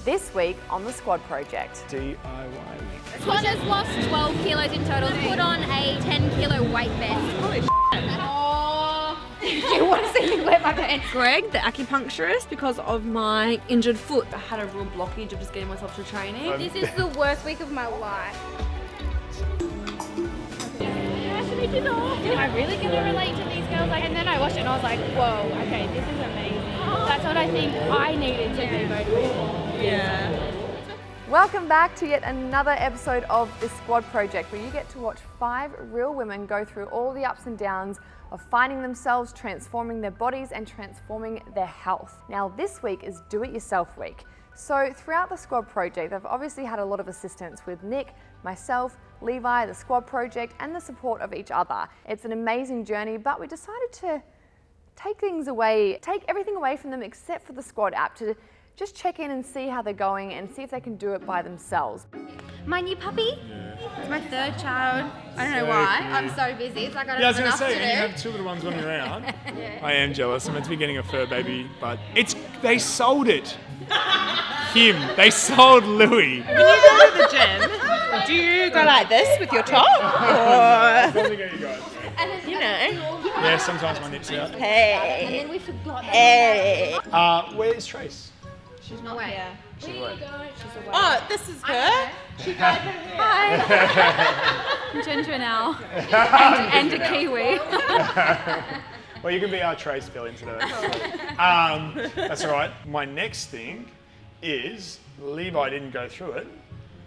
This week on the Squad Project. DIY week. Squad has lost 12 kilos in total. Put on a 10 kilo weight vest. Holy Oh, you want to see me wet my pants? Greg, the acupuncturist, because of my injured foot. I had a real blockage of just getting myself to training. This is the worst week of my life. Am I really going to relate to these girls? And then I watched it and I was like, whoa, okay, this is amazing. That's what I think I needed to be motivated for. Yeah. Welcome back to yet another episode of the Squad Project, where you get to watch 5 real women go through all the ups and downs of finding themselves, transforming their bodies and transforming their health. Now this week is Do It Yourself Week. So throughout the Squad Project, they've obviously had a lot of assistance with Nick, myself, Levi, the Squad Project, and the support of each other. It's an amazing journey, but we decided to take everything away from them except for the Squad app to just check in and see how they're going and see if they can do it by themselves. My new puppy? It's my 3rd child. I don't know why. I'm so busy. It's like I don't have enough to do. And you have 2 little ones running around. I am jealous. I'm meant to be getting a fur baby, but they sold it. They sold Louis. When you go to the gym, do you go like this with your top? Or, How's it going, you guys? you know? Yeah, sometimes my nips out. Hey. And then we forgot. Hey. Where's Trace? She's not here. She's away. Oh, this is her? Hi. Ginger now. And a Kiwi. Well, you can be our Trace Billion today. That's all right. My next thing is Levi didn't go through it,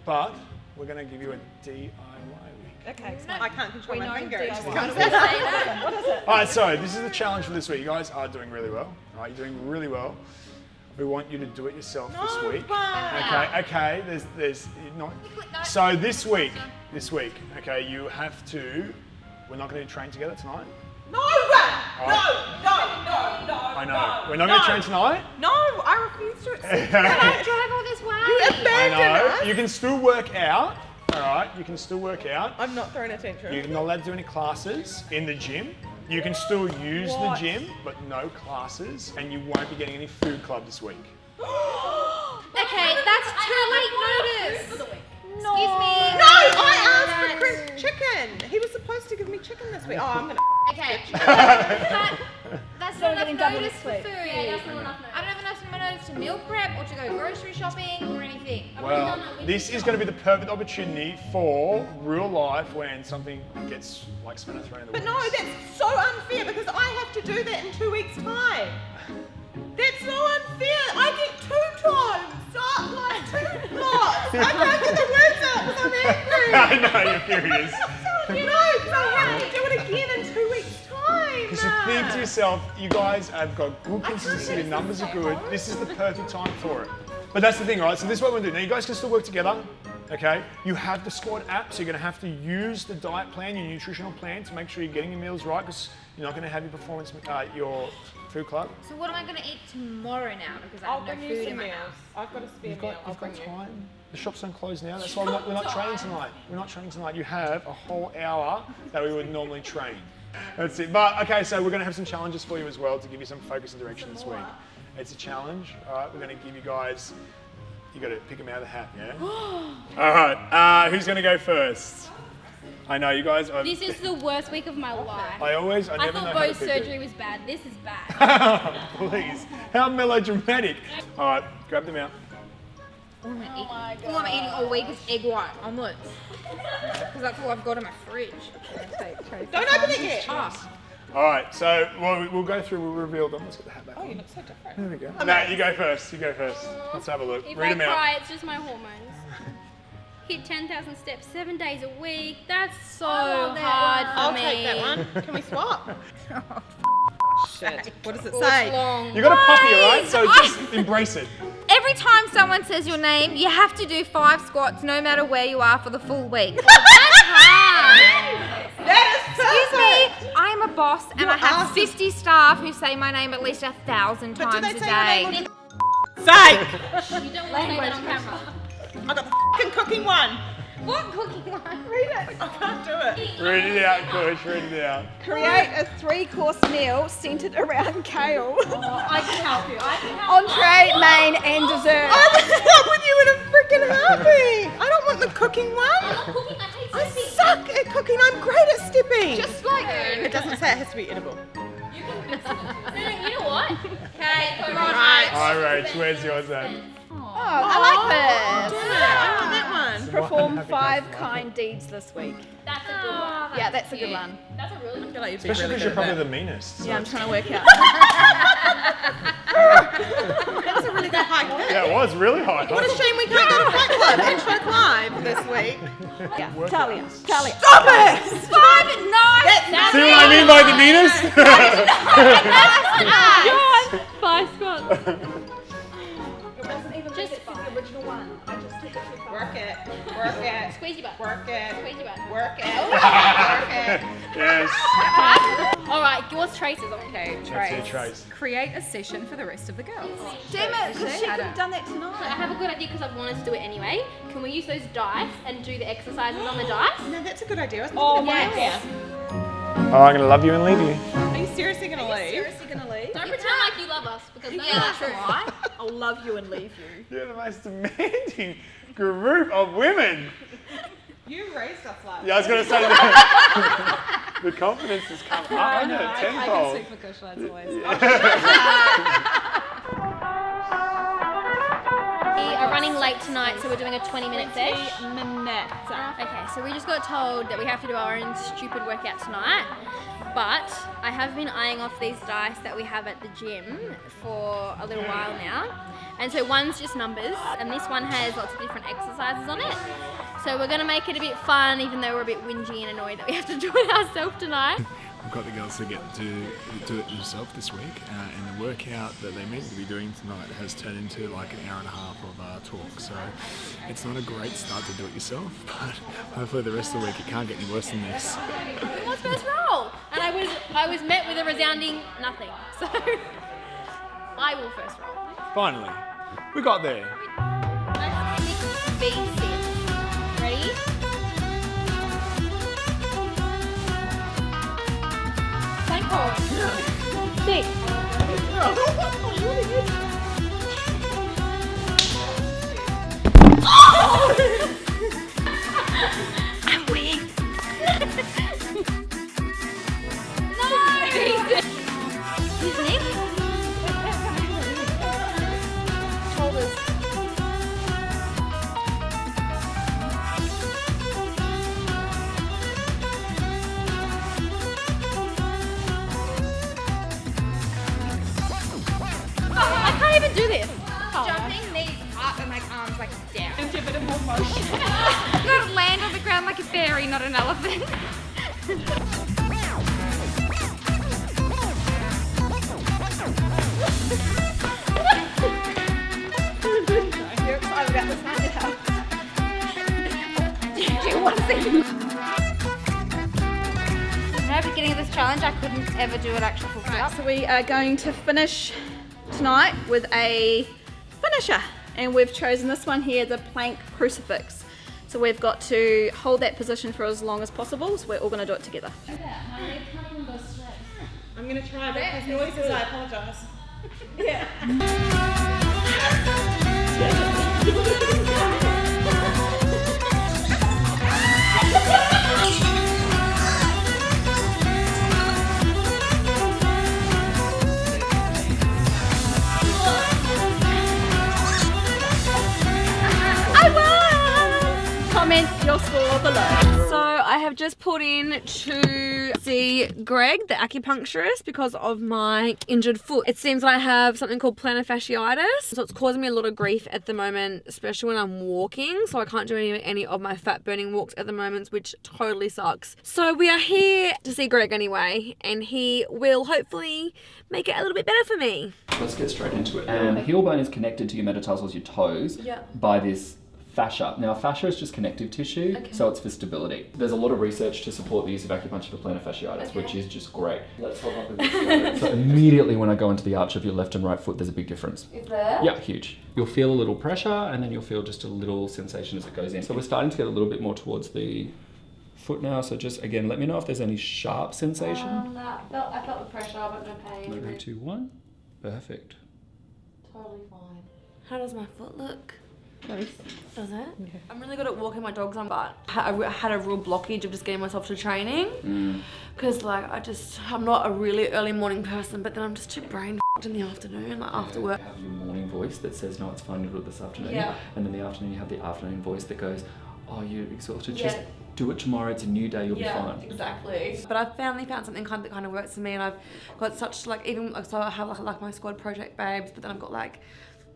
but we're going to give you a DIY week. Okay, so I can't control my finger. It just What comes does it out. say that? What is it? All right, so this is the challenge for this week. You guys are doing really well. All right, you're doing really well. We want you to do it yourself this week. Okay. There's not. So this week, okay, you have to. We're not going to train together tonight. No! Right. No! I know. We're not going to train tonight. No, I refuse to accept Drive that. all this way. You I abandoned know. us. You can still work out. All right. You can still work out. I'm not throwing a tantrum. You're not allowed to do any classes in the gym. You can still use the gym, but no classes, and you won't be getting any food club this week. Okay, that's too late notice. No, Excuse me. No, I asked for crisped chicken. He was supposed to give me chicken this week. Oh, I'm gonna. Okay. That's not enough notice for food. Yeah, that's not enough notice. I don't have enough notice to meal prep or to go grocery shopping or anything. Well, this is going to be the perfect opportunity for real life when something gets like spinner thrown in the But woods. no, that's so unfair because I have to do that in 2 weeks' time. That's so unfair. I get 2 times. Not like 2 lots. I can't get the words out because I'm angry. I know, you're furious. No, because I have to do it again in 2 weeks' time. Because you think to yourself, you guys have got good consistency, the numbers are good, this is the perfect time for it. But that's the thing, right? So this is what we're going to do. Now you guys can still work together, okay? You have the Squad app, so you're going to have to use the diet plan, your nutritional plan, to make sure you're getting your meals right, because you're not going to have your performance, your food club. So what am I going to eat tomorrow now? Because I I'll have no bring you food some in my meals. house. I've got a spare You've meal. got, I'll you've got bring you. time. The shops don't close now. That's why we're not training tonight. We're not training tonight. You have a whole hour that we would normally train. That's it. But okay, so we're going to have some challenges for you as well to give you some focus and direction this week. It's a challenge. All right, we're going to give you guys. You got to pick them out of the hat, yeah. All right. Who's going to go first? I know you guys. This is the worst week of my life. I never know thought how to Bo's pick it. surgery was bad. This is bad. Please, how melodramatic. All right, grab them out. All I'm eating all week is egg white omelets. Because that's all I've got in my fridge. Don't open it yet. All right, so we'll go through. We'll reveal them. Let's get the hat back. Oh, on. you look so different. There we go. No, you go first. You go first. Let's have a look. If Read I them out. cry, it's just my hormones. Hit 10,000 steps 7 days a week. That's so hard I'll for me. take that one. Can we swap? Shit. What does it Oh, say? it's long. You got a puppy, all right? So Guys, just embrace it. Every time someone says your name, you have to do 5 squats no matter where you are for the full week. That's hard. That is Excuse me, I'm a boss and Your I have ass is- 50 staff who say my name at least 1,000 But do times they a say day. your name or Sake! You don't want to say that on camera. I got the f***ing cooking one. What cooking one? Read it. I can't do it. Read it out, Coach. Read it out. Create a 3-course meal centered around kale. I can help you. I can help Entree, main, and dessert. Oh, that has to be edible. You know what? Okay, come on. Right. All right, where's yours at? Oh, I like this. Damn it, I want that one. Perform Happy 5 Christmas. kind deeds this week. That's a good one. Yeah, that's a good one. That's a really good I feel like you'd be Especially really because you're good probably at the meanest. So. Yeah, I'm trying to work out. that. That was a really good high kick. Yeah, it was really high. What a shame we can't go to Fight Club and Choke Live this week. Yeah, Work Talia. outs. Talia. Stop it! 5 and 9. See what I mean by the meanest? Five squats. Just the original one. I just took it too far. Work it. Work it. Squeeze your butt. Work it. Squeeze your butt. Work it. Work it. Yes. All right, what's Trace's? Okay, That's it, Trace. create a session for the rest of the girls. Damn it, because she could have done that I tonight. have a good idea because I've wanted to do it anyway. Can we use those dice and do the exercises on the dice? No, that's a good idea. I was Oh, thinking my about that. Oh, I'm gonna love you and leave you. Are you seriously going to leave? Seriously gonna leave? Don't pretend like you love us because that's a lie. I'll love you and leave you. You're the most demanding group of women. You raised us like Yeah, I was gonna say that. The confidence has come up on it I can tenfold. speak for Kush, that's always. We are running late tonight, so we're doing a 20-minute session. Minutes. Okay, so we just got told that we have to do our own stupid workout tonight. But I have been eyeing off these dice that we have at the gym for a little while now. And so one's just numbers, and this one has lots of different exercises on it. So we're gonna make it a bit fun, even though we're a bit whingy and annoyed that we have to do it ourselves tonight. We've got the girls to get to do it themselves this week, and the workout that they meant to be doing tonight has turned into like an hour and a half of talk. So it's not a great start to do it yourself, but hopefully the rest of the week it can't get any worse than this. Who was first roll? And I was met with a resounding nothing. So I will first roll. Finally, we got there. 6B6. Ready? Thank God. 6. I'm weak. No! His neck? Shoulders. I can't even do this. Jumping knees up and like arms like down. Into a bit of more motion. You gotta land on the ground like a fairy, not an elephant. You're excited about this night now. Do you want to see? At the beginning of this challenge, I couldn't ever do an actual full sit up. So we are going to finish tonight with a finisher, and we've chosen this one here, the plank crucifix. So we've got to hold that position for as long as possible, so we're all going to do it together. I'm going to try, but if there's noises, I apologise. Comment your score below. So I have just put in to see Greg, the acupuncturist, because of my injured foot. It seems I have something called plantar fasciitis, so it's causing me a lot of grief at the moment, especially when I'm walking. So I can't do any of my fat burning walks at the moment, which totally sucks. So we are here to see Greg anyway, and he will hopefully make it a little bit better for me. Let's get straight into it. And heel bone is connected to your metatarsals, your toes, by this fascia. Now, fascia is just connective tissue, so it's for stability. There's a lot of research to support the use of acupuncture for plantar fasciitis, which is just great. Let's hold up with this. So immediately when I go into the arch of your left and right foot, there's a big difference. Is there? Yeah, huge. You'll feel a little pressure, and then you'll feel just a little sensation as it goes in. So we're starting to get a little bit more towards the foot now. So just, again, let me know if there's any sharp sensation. I felt the pressure, but no pain. 3, 2, 1. Perfect. Totally fine. How does my foot look? Does it? Yeah. I'm really good at walking my dogs on, but I had a real blockage of just getting myself to training. Because like I'm not a really early morning person, but then I'm just too brain f***ed in the afternoon, like after work. You have your morning voice that says, no, it's fine to do it this afternoon. Yeah. And then the afternoon you have the afternoon voice that goes, oh, you're exhausted, just do it tomorrow, it's a new day, you'll be fine. Exactly. But I've finally found something that kind of works for me, and I've got such like, even like, so I have like my squad project babes, but then I've got like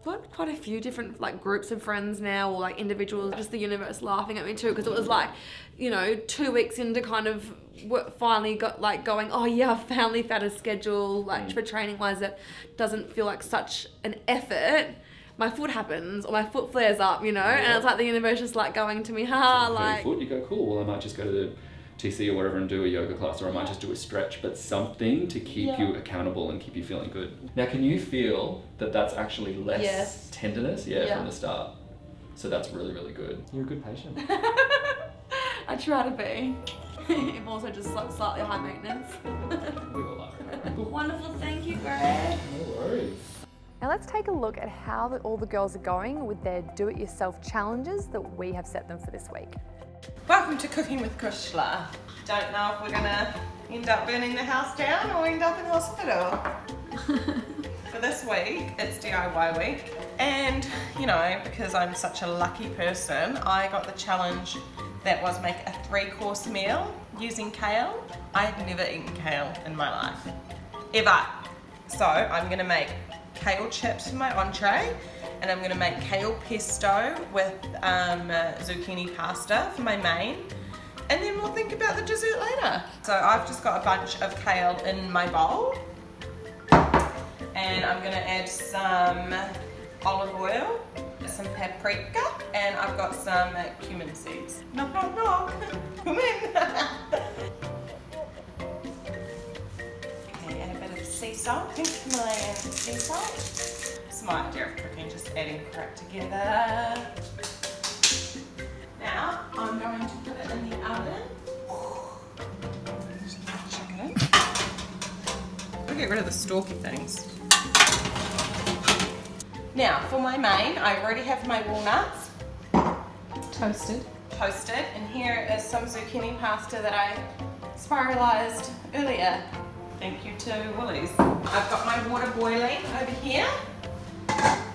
quite a few different like groups of friends now, or like individuals. Just the universe laughing at me too, because it was like, you know, 2 weeks into kind of finally got like going, oh yeah, I've finally found a schedule like for training wise that doesn't feel like such an effort. My foot happens, or my foot flares up, you know, and it's like the universe just like going to me, like. Foot, you go, cool, well I might just go to the TC or whatever and do a yoga class, or I might just do a stretch, but something to keep you accountable and keep you feeling good. Now, can you feel that that's actually less tenderness? From the start. So that's really, really good. You're a good patient. I try to be. I'm also just slightly high maintenance. We all are. Wonderful, thank you, Greg. No worries. Now let's take a look at how all the girls are going with their do-it-yourself challenges that we have set them for this week. Welcome to Cooking with Kushla. Don't know if we're gonna end up burning the house down or end up in hospital. For this week, it's DIY week. And, you know, because I'm such a lucky person, I got the challenge that was make a 3-course meal using kale. I've never eaten kale in my life, ever. So I'm gonna make kale chips for my entree, and I'm gonna make kale pesto with zucchini pasta for my main, and then we'll think about the dessert later. So I've just got a bunch of kale in my bowl, and I'm gonna add some olive oil, some paprika, and I've got some cumin seeds. Knock, knock, knock. Come in. Okay, and a bit of sea salt, pink Himalayan sea salt. It's my idea of cooking, just adding crap together. Now, I'm going to put it in the oven. Chicken. I'll get rid of the stalky things. Now, for my main, I already have my walnuts. Toasted. And here is some zucchini pasta that I spiralized earlier. Thank you to Woolies. I've got my water boiling over here,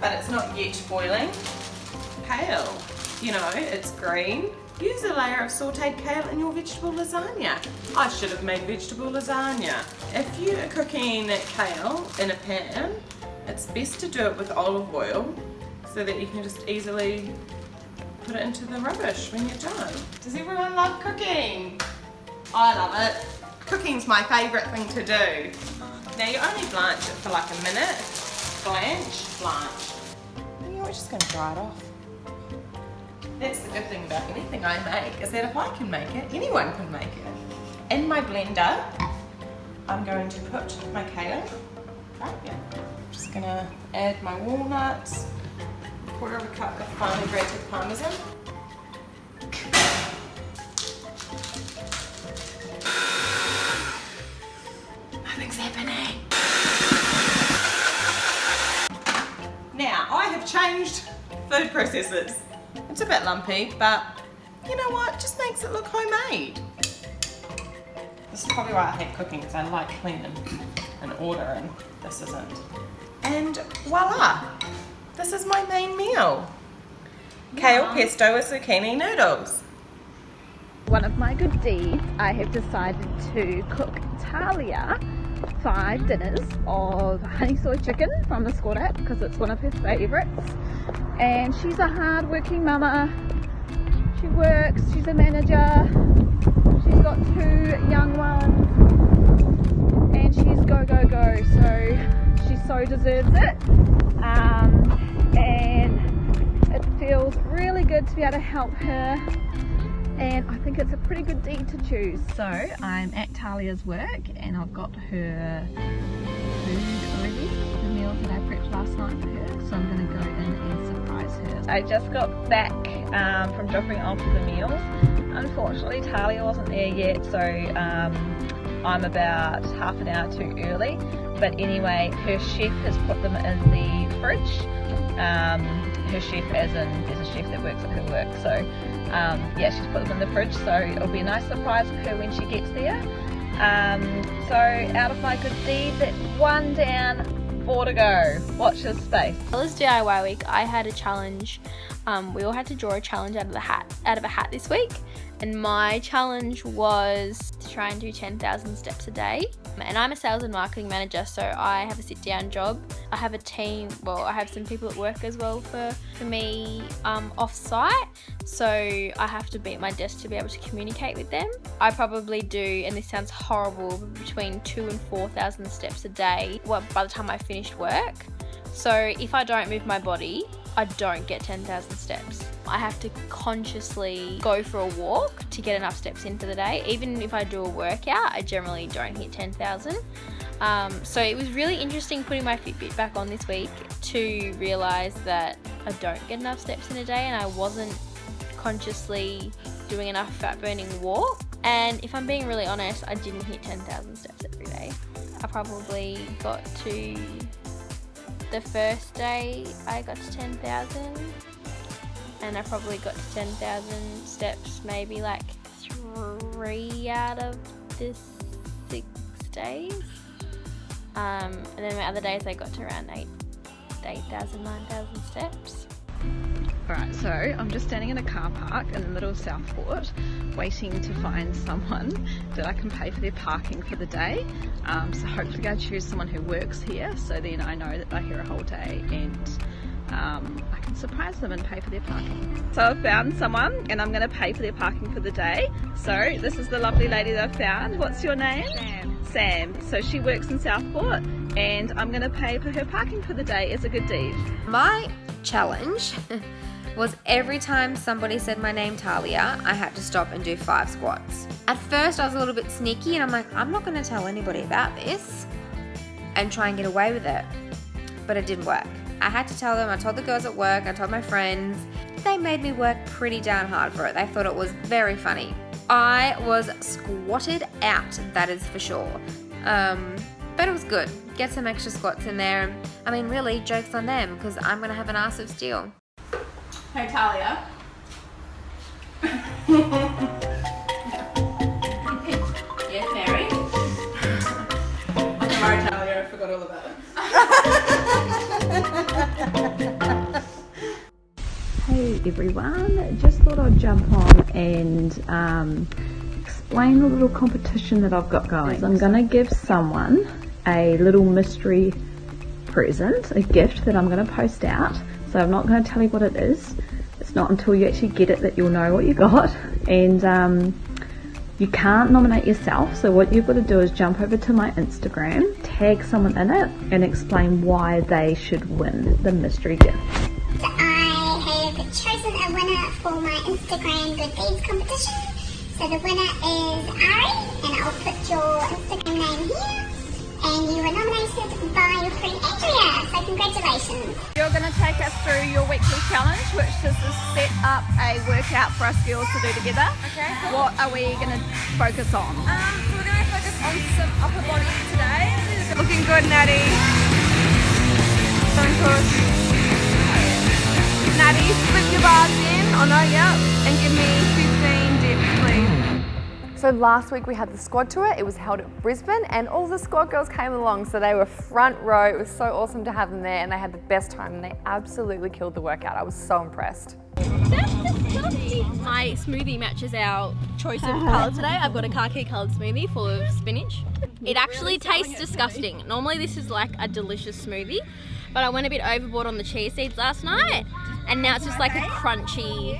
but it's not yet boiling. Kale, you know, it's green. Use a layer of sauteed kale in your vegetable lasagna. I should have made vegetable lasagna. If you are cooking kale in a pan, it's best to do it with olive oil so that you can just easily put it into the rubbish when you're done. Does everyone love cooking? I love it. Cooking's my favourite thing to do. Now you only blanch it for like a minute. Blanch. And you're just going to dry it off. That's the good thing about anything I make, is that if I can make it, anyone can make it. In my blender, I'm going to put my kale. Right, yeah. Just going to add my walnuts, 1/4 cup of finely grated parmesan. Nothing's happening. Now, I have changed food processors. It's a bit lumpy, but you know what? It just makes it look homemade. This is probably why I hate cooking, because I like clean and order, and this isn't. And voila! This is my main meal. Kale pesto with zucchini noodles. One of my good deeds, I have decided to cook Talia 5 dinners of honey soy chicken from the squad app, because it's one of her favourites. And she's a hard working mama. She works, she's a manager, she's got 2 young ones, and she's go go go, so she so deserves it. And it feels really good to be able to help her, and I think it's a pretty good deed to choose. So I'm at Talia's work and I've got her food ready, the meals that I prepped last night for her, so I'm going to go in and surprise her. I just got back from dropping off the meals. Unfortunately Talia wasn't there yet, so I'm about half an hour too early, but anyway, her chef has put them in the fridge. her chef as in there's a chef that works at her work. So yeah, she's put them in the fridge, so it'll be a nice surprise for her when she gets there. So out of my good deed, that's 1 down, 4 to go. Watch this space. This DIY week, I had a challenge. We all had to draw a challenge out of a hat this week, and my challenge was to try and do 10,000 steps a day. And I'm a sales and marketing manager, so I have a sit-down job. I have a team, well, I have some people at work as well for me off-site, so I have to be at my desk to be able to communicate with them. I probably do, and this sounds horrible, between 2,000 and 4,000 steps a day by the time I finished work. So if I don't move my body, I don't get 10,000 steps. I have to consciously go for a walk to get enough steps in for the day. Even if I do a workout, I generally don't hit 10,000. So it was really interesting putting my Fitbit back on this week to realise that I don't get enough steps in a day, and I wasn't consciously doing enough fat burning walk. And if I'm being really honest, I didn't hit 10,000 steps every day. I probably got to the first day I got to 10,000, and I probably got to 10,000 steps maybe like 3 out of the 6 days. And then my other days I got to around 8,000, 9,000 steps. Alright, so I'm just standing in a car park in the middle of Southport waiting to find someone that I can pay for their parking for the day. So hopefully I choose someone who works here, so then I know that they're here a whole day, and I can surprise them and pay for their parking. So I've found someone and I'm going to pay for their parking for the day. So this is the lovely lady that I've found. What's your name? Sam. So she works in Southport, and I'm going to pay for her parking for the day as a good deed. My challenge was every time somebody said my name, Talia, I had to stop and do 5 squats. At first I was a little bit sneaky, and I'm like, I'm not going to tell anybody about this and try and get away with it. But it didn't work. I had to tell them. I told the girls at work, I told my friends. They made me work pretty darn hard for it. They thought it was very funny. I was squatted out, that is for sure. But it was good. Get some extra squats in there. I mean, really, joke's on them, because I'm going to have an ass of steel. Hey Talia. Yes, Mary. I'm sorry, Talia, I forgot all about it. Hey everyone, just thought I'd jump on and explain a little competition that I've got going. I'm going to give someone a little mystery present, a gift that I'm going to post out. So I'm not going to tell you what it is. It's not until you actually get it that you'll know what you got. And you can't nominate yourself, so what you've got to do is jump over to my Instagram, tag someone in it, and explain why they should win the mystery gift. I have chosen a winner for my Instagram Good Deeds competition. So the winner is Ari, and I'll put your Instagram name here. And you were nominated by your friend Andrea, so congratulations. You're going to take us through your weekly challenge, which is to set up a workout for us girls to do together. Okay, cool. What are we going to focus on? So we're going to focus on some upper body today. Looking good, Natty. Don't push. Natty, split your bars in. Oh no, yep. And give me 15 dips, please. So last week we had the squad tour. It was held at Brisbane, and all the squad girls came along, so they were front row. It was so awesome to have them there, and they had the best time, and they absolutely killed the workout. I was so impressed. My smoothie matches our choice of colour today. I've got a khaki coloured smoothie full of spinach. It actually tastes disgusting. Normally this is like a delicious smoothie, but I went a bit overboard on the chia seeds last night, and now it's just like a crunchy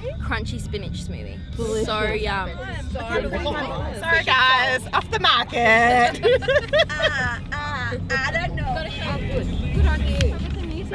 spinach smoothie. So yum. Sorry guys, off the market. I don't know. Good on you.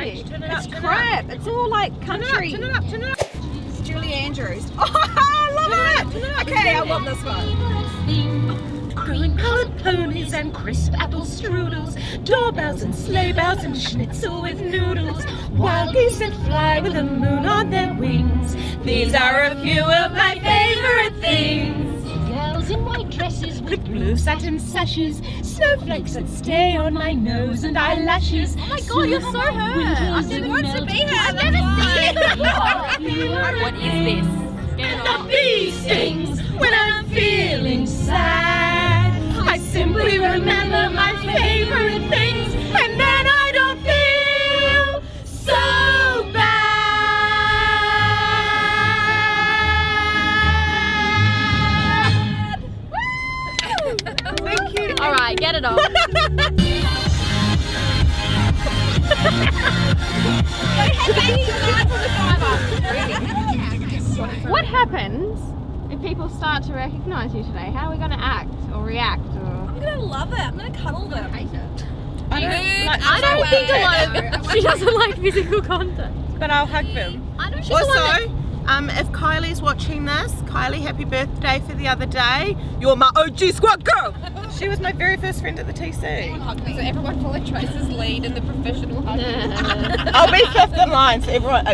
It's crap. It's all like country. Turn it up. It's Julie Andrews. Oh, I love it. Okay, I want this one. Cream-colored ponies and crisp apple strudels, doorbells and sleigh bells and schnitzel with noodles, wild geese that fly with the moon on their wings. These are a few of my favorite things. Girls in white dresses with blue satin sashes, snowflakes that stay on my nose and eyelashes. Oh my god, you're so hurt. She wants to be her. I've never seen it. What is this? Get it The on. bee stings when I'm feeling sad. I simply remember my favorite things, and then I don't feel so bad. Thank you. All right, get it on. What happens if people start to recognise you today? How are we going to act or react? Or... I'm gonna love it. I'm gonna cuddle them. I don't think a lot of. She doesn't like physical contact. But I'll hug them. I don't. Also, if Kylie's watching this, Kylie, happy birthday for the other day. You're my OG squad girl. She was my very first friend at the TC. So everyone follow Trace's lead in the professional hug. I'll be fifth in line, so everyone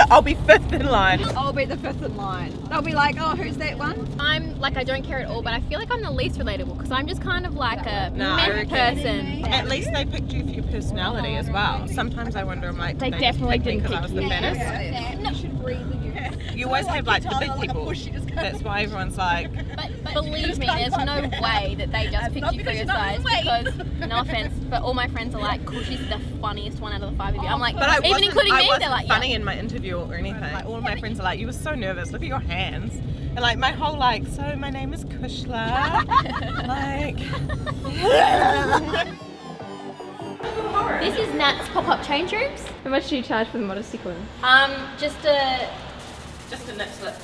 I'll be fifth in line. I'll be the fifth in line. They'll be like, oh, who's that one? I'm like, I don't care at all, but I feel like I'm the least relatable because I'm just kind of like a meh person. At least they picked you for your personality as well. Sometimes I wonder, I'm like, They definitely didn't because I was the pick fattest. You always have like the big people. That's why everyone's like. But believe me, there's no way that they just picked you for your size because, no offense, but all my friends are like, cool, she's the funniest one out of the five of you. I'm like, But even including me, they're like, funny in my interview or anything. Like, all of my friends are like, you were so nervous. Look at your hands. And like my whole like, so my name is Kushla. Like. This is Nat's pop-up change rooms. How much do you charge for the modesty queen? Just a nut slip.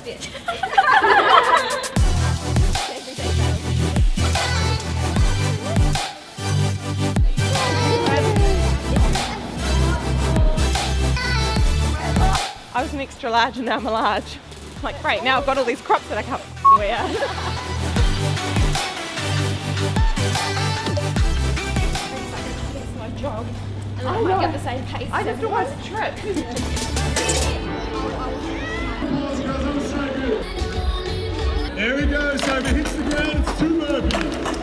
I was an extra large and now I'm a large. I'm like, great, now I've got all these crops that I can't wear. It's my job. And I might get the same pace. I just always trip. There we go, so if it hits the ground, it's 2 burpees.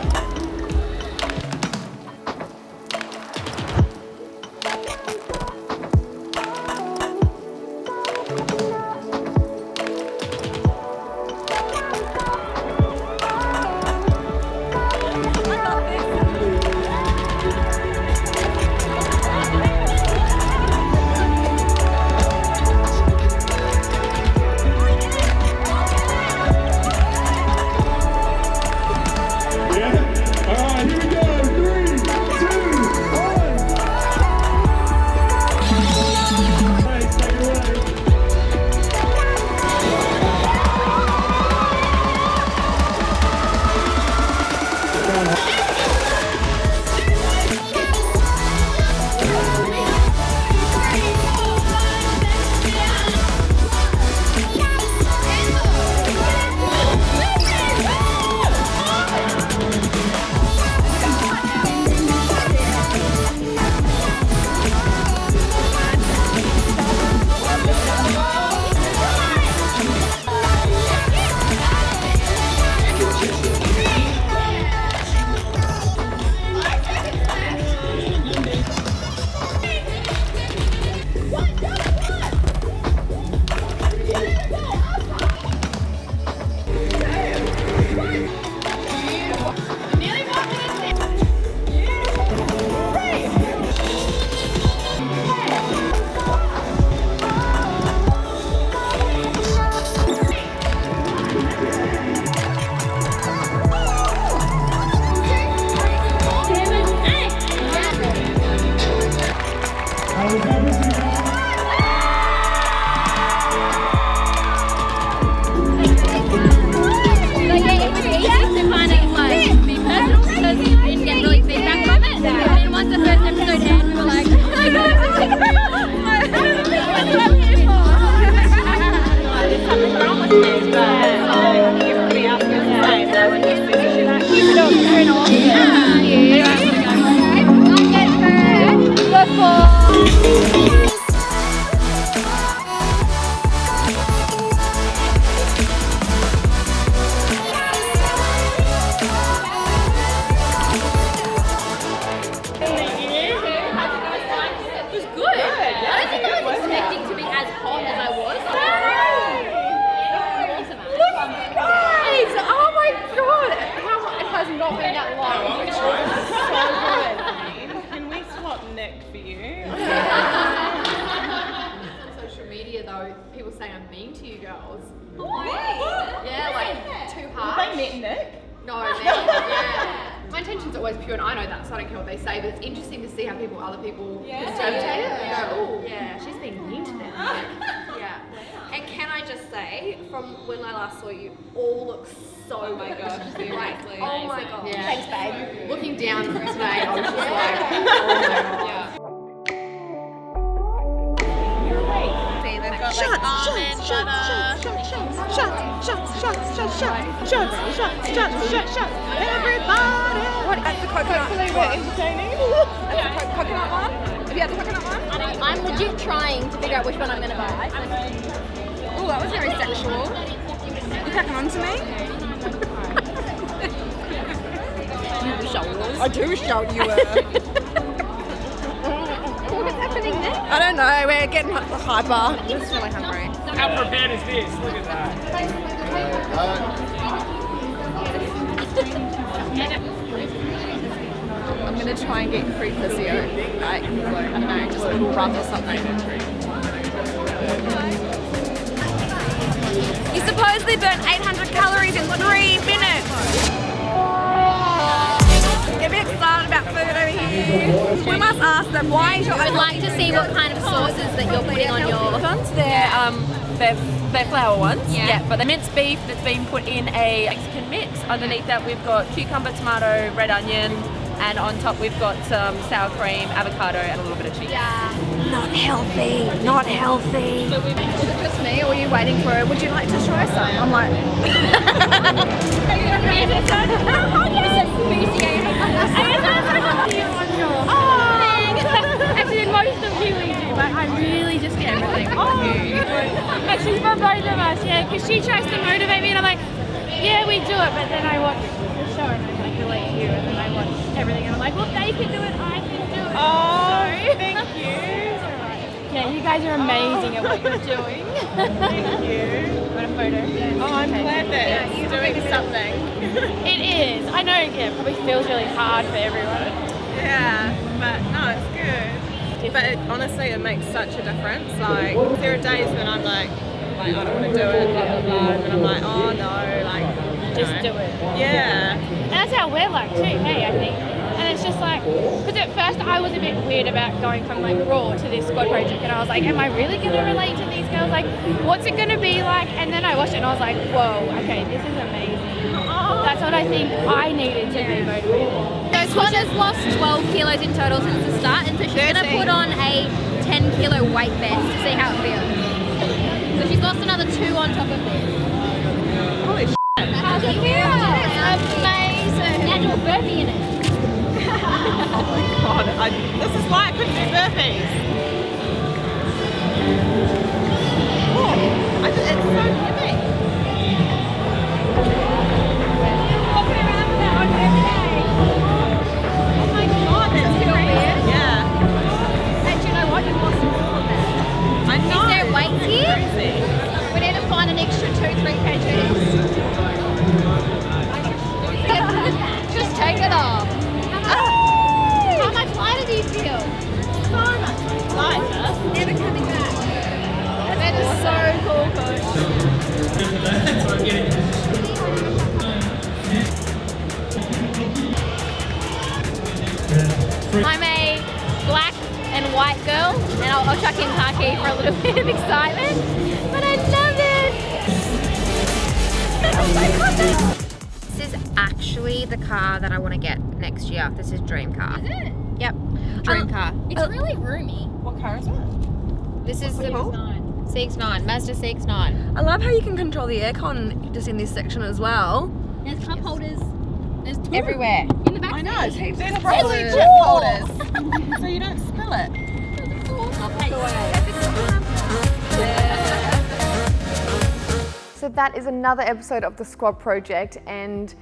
saying I'm mean to you girls. What? Yeah, like too harsh. They met Nick. No, yeah. My intention's always pure, and I know that, so I don't care what they say. But it's interesting to see how other people interpretate it. And go, oh, yeah, she's being mean to them. Yeah. And can I just say, from when I last saw you, all look so Oh my gosh, seriously. Oh my god. Yeah. Thanks, babe. Looking down from today, I was just like, oh my god. Everybody! What? That's the coconut one. Entertaining. That's the coconut one? Have you had the coconut one? I'm legit trying to figure out which one I'm going to buy. Oh, that was very sexual. You packing on to me? I do show you What's happening next? I don't know, we're getting hyper. I'm just really hungry. How prepared is this? Look at that. I'm gonna try and get free physio. Like, I don't know, just a little rub or something. You supposedly burn 800 calories in 3 minutes. Get me excited about food over here. We must ask them, why is your I would like to see what kind of sauces that you're putting on your... ones? They're flour ones, but the minced beef that's been put in a Mexican mix. Underneath that we've got cucumber, tomato, red onion, and on top we've got some sour cream, avocado, and a little bit of cheese. Not healthy, not healthy. Is it just me, or are you waiting for it? Would you like to try some? I'm like... Actually, most of you we do, but I really just get everything from you. Actually, for both of us, yeah, because she tries to motivate me, and I'm like, yeah, we do it, but then I watch the show and I manipulate you, and then I watch everything, and I'm like, well, they can do it, I can do it. Oh, thank you. Yeah, you guys are amazing at what you're doing. Thank you. Want a photo? Oh, I'm glad that you're doing something. It is. I know, yeah, it probably feels really hard for everyone. Yeah, but no, it's good. But honestly, it makes such a difference. Like, there are days when I'm like I don't want to do it, blah, blah, blah. And I'm like, oh no, like, Just do it. Yeah. And that's how we're like too, hey, I think. And it's just like, because at first I was a bit weird about going from like Raw to this squad project, and I was like, am I really going to relate to these girls? Like, what's it going to be like? And then I watched it and I was like, whoa, okay, this is amazing. That's what I think I needed to be motivated. So Squad has lost 12 kilos in total since the start, and so she's going to put on a 10 kilo weight vest to see how it feels. So she's lost another 2 on top of this. Holy shit. How's it feel? Amazing. Now do a burpee in it. Oh my god, this is why I couldn't do burpees. Oh, it's so heavy. Walking around with that on every day. Oh my god, that's Feel crazy. weird? Yeah. And do you know what? You've lost more than that. I know. Is there weights here? Crazy. We need to find an extra 2-3 kgs. Just take it off. How much lighter do you feel? So much lighter. Never coming back. That is so cool, Coach. I'm a black and white girl, and I'll chuck in khaki for a little bit of excitement, but I love it. This is actually the car that I want to get next year. This is dream car. Is it? Yep, dream car. It's really roomy. What car is it? This is the CX-9, Mazda CX-9. I love how you can control the aircon just in this section as well. There's cup holders. There's 2 Everywhere. in the back. I know, seat. heaps There's of probably chip chip holders. So you don't spill it. So that is another episode of the Squad Project, and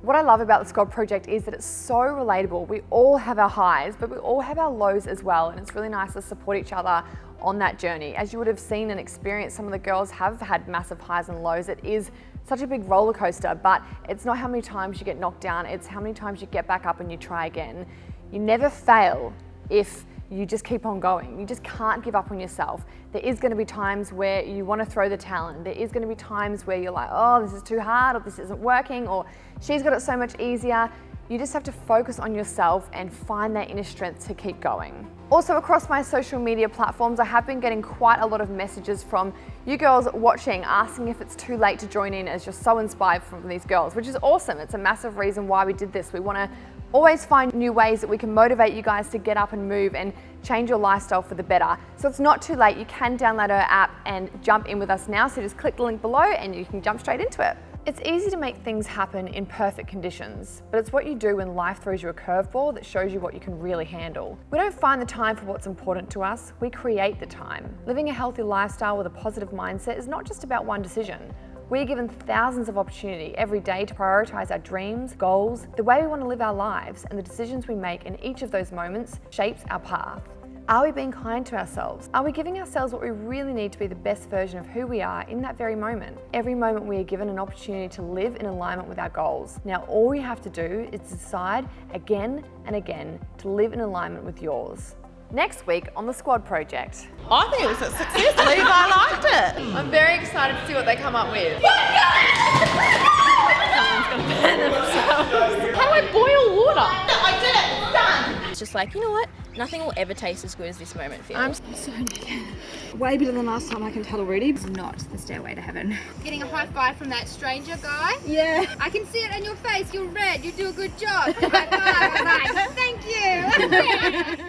what I love about the Squad Project is that it's so relatable. We all have our highs, but we all have our lows as well, and it's really nice to support each other on that journey. As you would have seen and experienced, some of the girls have had massive highs and lows. It is such a big roller coaster, but it's not how many times you get knocked down, it's how many times you get back up and you try again. You never fail if you just keep on going. You just can't give up on yourself. There is going to be times where you want to throw the towel in. There is going to be times where you're like, oh, this is too hard, or this isn't working, or she's got it so much easier. You just have to focus on yourself and find that inner strength to keep going. Also, across my social media platforms, I have been getting quite a lot of messages from you girls watching, asking if it's too late to join in, as you're so inspired from these girls, which is awesome. It's a massive reason why we did this. We want to always find new ways that we can motivate you guys to get up and move and change your lifestyle for the better. So it's not too late. You can download our app and jump in with us now. So just click the link below and you can jump straight into it. It's easy to make things happen in perfect conditions, but it's what you do when life throws you a curveball that shows you what you can really handle. We don't find the time for what's important to us, we create the time. Living a healthy lifestyle with a positive mindset is not just about one decision. We're given thousands of opportunity every day to prioritize our dreams, goals, the way we want to live our lives, and the decisions we make in each of those moments shapes our path. Are we being kind to ourselves? Are we giving ourselves what we really need to be the best version of who we are in that very moment? Every moment we are given an opportunity to live in alignment with our goals. Now all we have to do is decide again and again to live in alignment with yours. Next week on the Squad Project. I think it was a success, Lee. I liked it. I'm very excited to see what they come up with. How do I boil water? I did it. It's done. It's just like, you know what? Nothing will ever taste as good as this moment feels. I'm so naked. Way better than last time, I can tell already. It's not the stairway to heaven. Getting a high five from that stranger guy. Yeah. I can see it on your face. You're red. You do a good job. High five. Thank you.